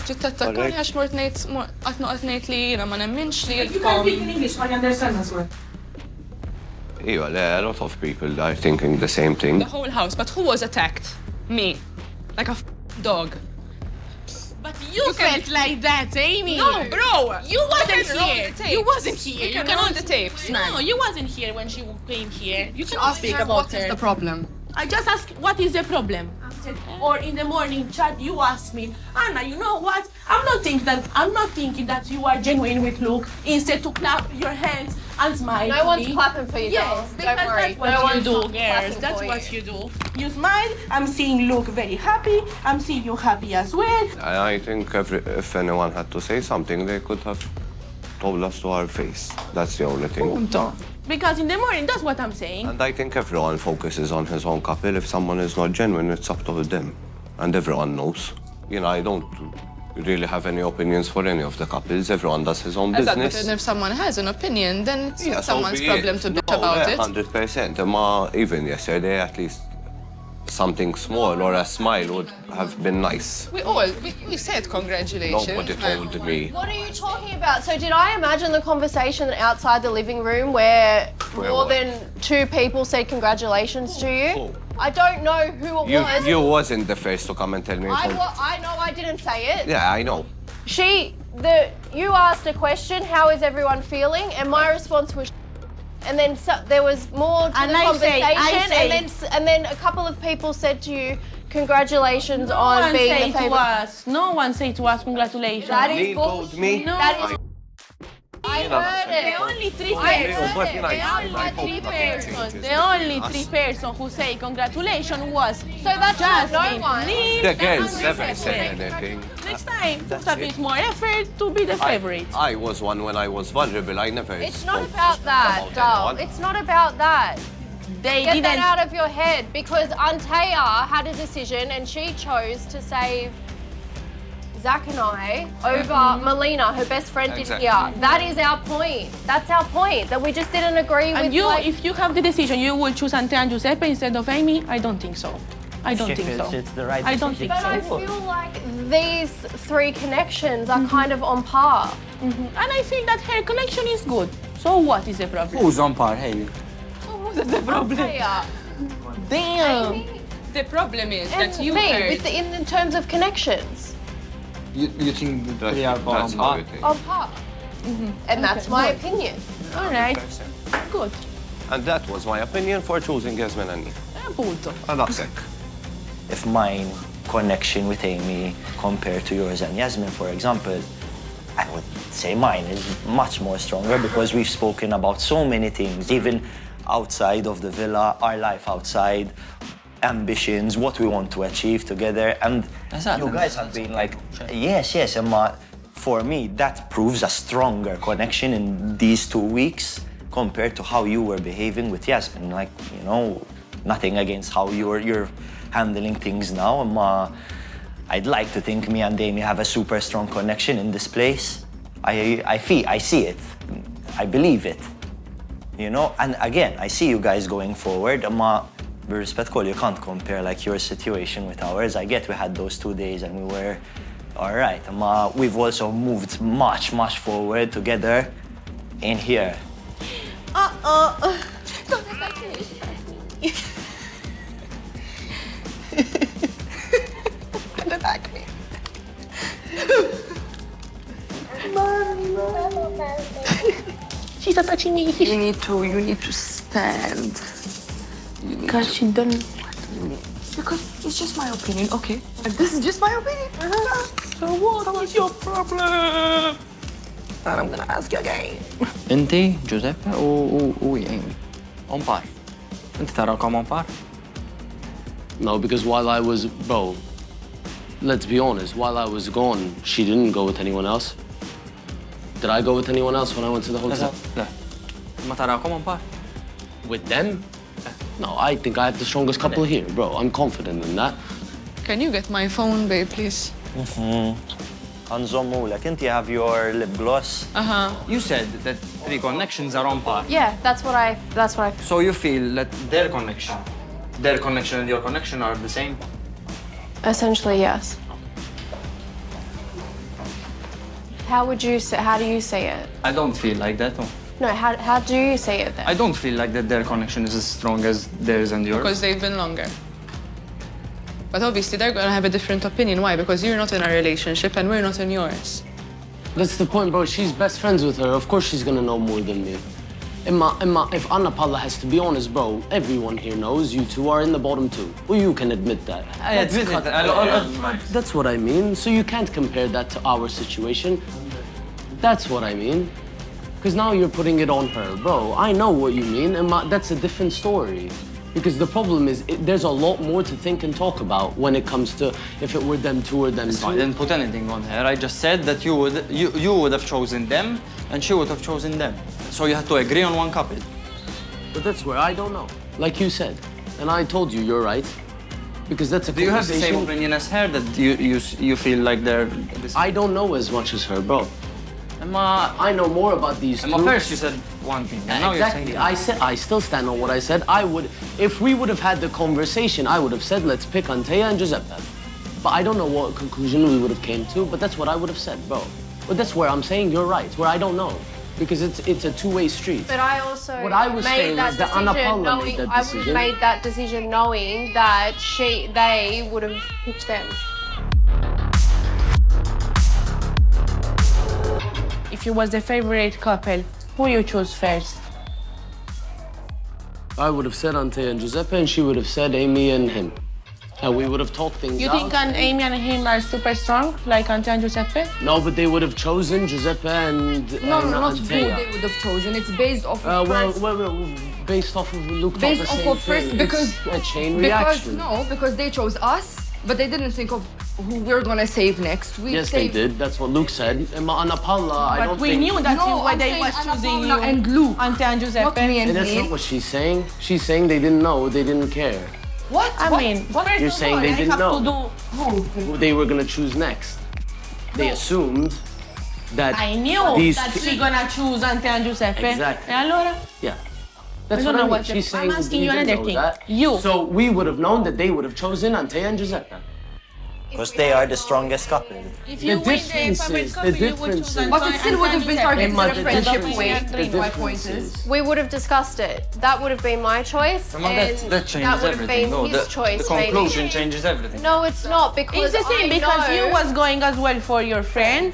ġiet tattakani għax mort ngħid li jiena ma nemminx li You can speak in English, I understand as well. Yeah, a lot of people are thinking the same thing. the whole house, but who was attacked? Me. Like a dog. But you felt like that, Amy. No, bro! You wasn't can roll here. the tapes. You wasn't here. You can roll the tapes, man. No, you wasn't here when she came here. You can Ask speak her about what is her. the problem. I just asked, what is the problem? Or in the morning chat, you ask me, Anna, you know what? I'm not thinking that you are genuine with Luke. Instead to clap your hands and smile. No to one's me. clapping for you, Yes, girls. because Don't worry. that's what No you one's do, clapping girls. That's for what you. you do. You smile. I'm seeing Luke very happy. I'm seeing you happy as well. I think if anyone had to say something, they could have told us to our face. That's the only thing. Because in the morning, that's what I'm saying. And I think everyone focuses on his own couple. If someone is not genuine, it's up to them. And everyone knows. You know, I don't really have any opinions for any of the couples. Everyone does his own Exactly, business. and if someone has an opinion, then it's Yeah, not so someone's be problem it. to bitch No, about it. 100%. Even yesterday, at least something small or a smile would have been nice. We said congratulations. Nobody told me. What are you talking about? So did I imagine the conversation outside the living room where Where more what? than 2 people said congratulations to you? Who? I don't know who it was. You wasn't the first to come and tell me. I know I didn't say it. Yeah, I know. You asked a question, how is everyone feeling? And my response was and then there was more to And the I conversation say- and then a couple of people said to you, congratulations No on one being say the to favorite. us. No one say to us congratulations. That is Neil told me. No. That is I heard The it. only three I persons. heard it. But They I only hope three nothing persons. changes The only between 3 us. persons who say congratulations was So that's not no Jasmine, one. Neil, The and girls Andres never Edward. said anything. Next time, put That's a it. bit more effort to be the favorite. I was one when I was vulnerable. I never It's not spoke about that, about doll. anyone. It's not about that. They Get that didn't. out of your head because Antea had a decision and she chose to save Zach and I over Melina, her best friend Exactly. in here. That is our point. That's our point. That we just didn't agree with And you, like, if you have the decision, you will choose Ante and Giuseppe instead of Amy? I don't think so. I don't think so. It's the right I don't think But I so. feel like these 3 connections are kind of on par. And I feel that her connection is good. So what is the problem? Who's on par? Hey, What's the problem? Antea, Damn. Amy, The problem is and that you me, heard... with in terms of connections, you think they are That's on how par? it is. on par. And that's my opinion. All right. Good. And that was my opinion for choosing Yasmin and me. Appunto. And that's it. If mine connection with Amy compared to yours and Yasmin, for example, I would say mine is much more stronger because we've spoken about so many things, even outside of the villa, our life outside, ambitions, what we want to achieve together. And you guys have been like, yes, and for me, that proves a stronger connection in these 2 weeks compared to how you were behaving with Yasmin. Like, you know, nothing against how you're handling things now. I'd like to think me and Amy have a super strong connection in this place. I see it. I believe it. You know, and again, I see you guys going forward. With respect, you can't compare like your situation with ours. I get we had those 2 days and we were all right. We've also moved much forward together in here. She's touching me. You need to stand. Because she don't. Because it's just my opinion, okay? And this is just my opinion. So what is your problem? And I'm gonna ask you again. انتي جوزيبي وإيمي on par. انت تراكم on par. No, because while I was, bro, let's be honest, while I was gone, she didn't go with anyone else. Did I go with anyone else when I went to the hotel? لا ما تراكم on par. With them? No, I think I have the strongest couple here, bro. I'm confident in that. Can you get my phone, babe, please? Anżommu lek, inti have your lip gloss. You said that 3 connections are on par. Yeah, that's what I So you feel that their connection and your connection are the same? essentially yes. How do you say it? I don't feel like that. No. No, how do you say it then? I don't feel like that their connection is as strong as theirs and yours. Because they've been longer. But obviously they're gonna have a different opinion. Why? Because you're not in a relationship and we're not in yours. That's the point, bro. She's best friends with her. Of course she's gonna know more than me. If Anna Paula has to be honest, bro, everyone here knows you two are in the bottom two. Well, you can admit that. I admit it. That's what I mean. So you can't compare that to our situation. That's what I mean. Because now you're putting it on her. Bro, I know what you mean, and that's a different story. Because the problem is, there's a lot more to think and talk about when it comes to if it were them two or them two. I didn't put anything on her. I just said that you would have chosen them and she would have chosen them. So you had to agree on one couple. But that's where I don't know. Like you said. And I told you, you're right. Because that's a Do you have the conversation. same opinion as her, that you feel like they're... I don't know as much as her, bro. Emma, I know more about these two. first you said one thing, and now Exactly. you're saying... I still stand on what I said. If we would have had the conversation, I would have said, let's pick Antea and Giuseppe. But I don't know what conclusion we would have came to, but that's what I would have said, bro. But that's where I'm saying you're right, where I don't know. Because it's a two-way street. But I also What I was made saying that is that Anna decision Paula knowing made that I would have decision. made that decision knowing that they would have picked them. If you was the favorite couple, who you choose first? I would have said Antea and Giuseppe, and she would have said Amy and him. And we would have talked things You out. think Amy and him are super strong, like Ante and Giuseppe? No, but they would have chosen Giuseppe and No, and not who Antea. they would have chosen. It's based off of first. Based off of Luke. Based the off same of first thing. because It's a chain because reaction. because they chose us, but they didn't think of who we're gonna save next. We Yes, they saved did. That's what Luke said. And Anna Paula, I But don't we think... knew that No, I'm they saying was Anna choosing you Paula and Luke, Ante and Giuseppe. not me and And that's me. not what she's saying. She's saying they didn't know, they didn't care. What? I What? mean, first You're of saying all, they I didn't have know. to Who they were gonna choose next. They assumed that I knew these that two- she gonna choose Ante and Giuseppe. Exactly. E allora? Yeah. That's I don't what I know mean. what the- She's saying I'm asking we you didn't another know thing. that. You. So we would have known that they would have chosen Antea and Giuseppe. Because they are the strongest couple. If you win the difference favorite is- couple, the you would difference choose is- Ante But it still and would have been Giuseppe. targeted Emma, in a the friendship difference- way. the My difference point is. is- We would have discussed it. That would have been my choice, Emma, and that changes that would have everything. been No, his choice. the conclusion changes everything. Maybe. No, it's not because It's the same I because know, you was going as well for your friend.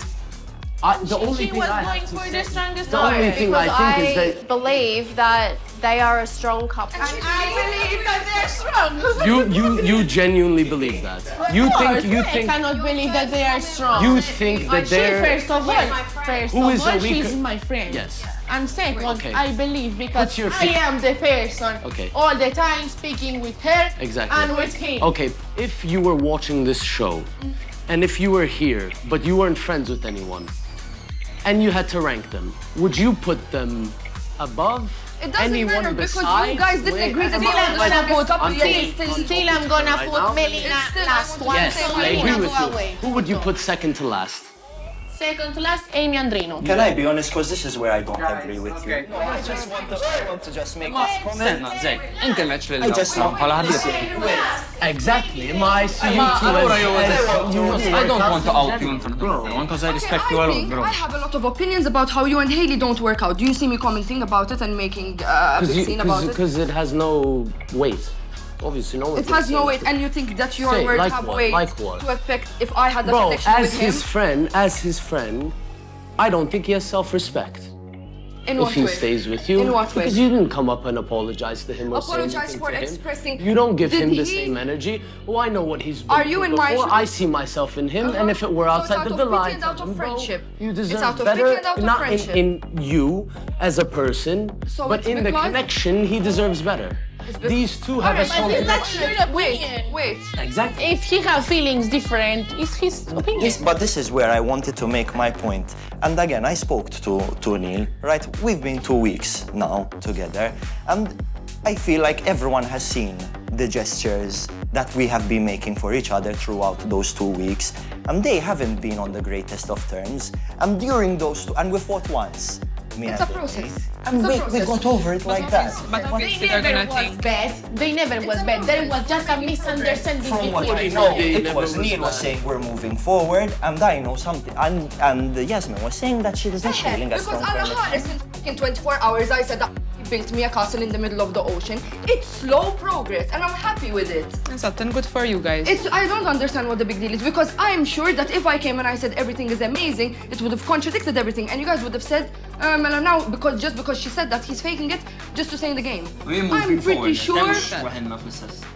The only She thing was I going have to for say- the strongest The only couple. thing because I think is that believe that they are a strong couple. I believe that they're strong. you genuinely believe that. You I think cannot believe that they are strong. you think that they're First of Who is a all, weaker- she's my friend. Yes. And second, Okay. I believe because Put your I feet- am the person Okay. all the time speaking with her Exactly. and with him. Okay, if you were watching this show and if you were here but you weren't friends with anyone and you had to rank them, would you put them above It doesn't anyone matter because besides? you guys didn't Wait, agree that Emma, they Still, I'm were the gonna strongest put couple. I'm Yet talking- it's still- Still, I'm gonna Right put now? Melina It's still- last I one. would Yes, say So I Melina agree with go you. away. Who would you put second to last? Second to last, Amy and Rino. Can I be honest? Because this is where I don't agree with you. I want to just make this comment. Stenna, Zek, inti meċ li I just want bħala ħaddiet. Exactly. I see you two Allora I don't work want to out you in front of everyone because I respect you a I lot, think bro. I have a lot of opinions about how you and Hailey don't work out. Do you see me commenting about it and making a big scene about it? Because it has no weight. Obviously, no one. It has no weight, and you think that your Say, words like have what? weight Like what? to affect if I had a Bro, connection as with him. his friend, I don't think he has self-respect. In If what he way? stays with you, In what way? because you didn't come up and apologize to him or say Apologize anything for to him. expressing- You don't give Did him the he- same energy. Oh, I know what he's been Are you through in my before. shoes? I see myself in him, and if it were So it's outside out the of villa, pity I'd and out tell of him, bro, friendship. you It's deserve out of better. pity and out of not friendship. in you as a person, So but it's in the because- connection, he deserves better. These two have a strong But that's connection. your opinion. Wait. Exactly. If he have feelings different, it's his opinion. But this is where I wanted to make my point. And again, I spoke to Neil, right? We've been 2 weeks now together, and I feel like everyone has seen the gestures that we have been making for each other throughout those 2 weeks, and they haven't been on the greatest of terms. And during those two, and we fought once. me It's and a Vicky. process. And It's a we process. got over it like that. But obviously they're Never gonna was think. bad. They never was bad. There was just a misunderstanding From what between I them. know, They it never was was Neil was bad. saying we're moving forward, and I know something, and Yasmin was saying that she isn't feeling a Because strong Anna connection. Harris in fucking 24 hours, I said that he built me a castle in the middle of the ocean. It's slow progress, and I'm happy with it. Something good for you guys. I don't understand what the big deal is, because I'm sure that if I came and I said everything is amazing, it would have contradicted everything, and you guys would have said, Mela, now because she said that he's faking it just to stay in the game. I'm pretty sure. I'm pretty sure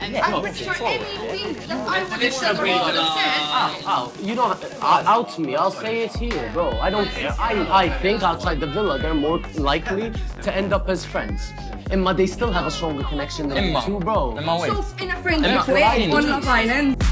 anything that I would have said or he would have said. You don't out to me. I'll say it here, bro. I think outside the villa they're more likely to end up as friends. Imma, they still have a stronger connection than you two, bro. So in a friendly Emma, way, Ryan, on Love Island.